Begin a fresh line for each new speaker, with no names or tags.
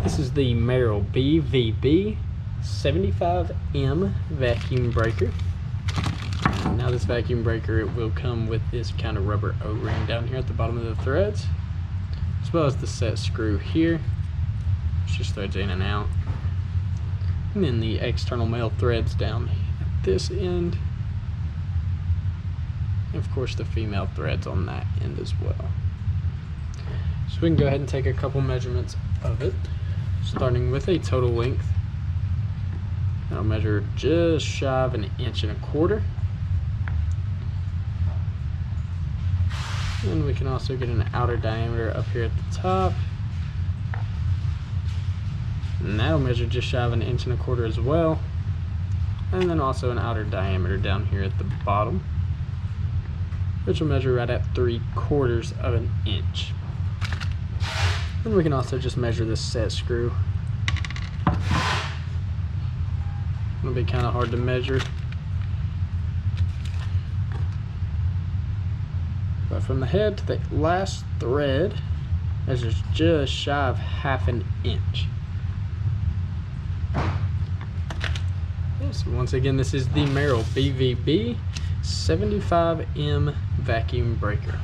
This is the Merrill BVB75M Vacuum Breaker. Now this vacuum breaker, it will come with this kind of rubber O-ring down here at the bottom of the threads, as well as the set screw here, which just threads in and out. And then the external male threads down at this end. And of course the female threads on that end as well. So we can go ahead and take a couple measurements of it, starting with a total length. I'll measure just shy of 1.25 inches. And we can also get an outer diameter up here at the top. And that'll measure just shy of 1.25 inches as well. And then also an outer diameter down here at the bottom, which will measure right at 3/4 of an inch. And we can also just measure this set screw. It'll be kind of hard to measure, but from the head to the last thread measures just shy of 1/2 inch. So once again, this is the Merrill BVB75M Vacuum Breaker.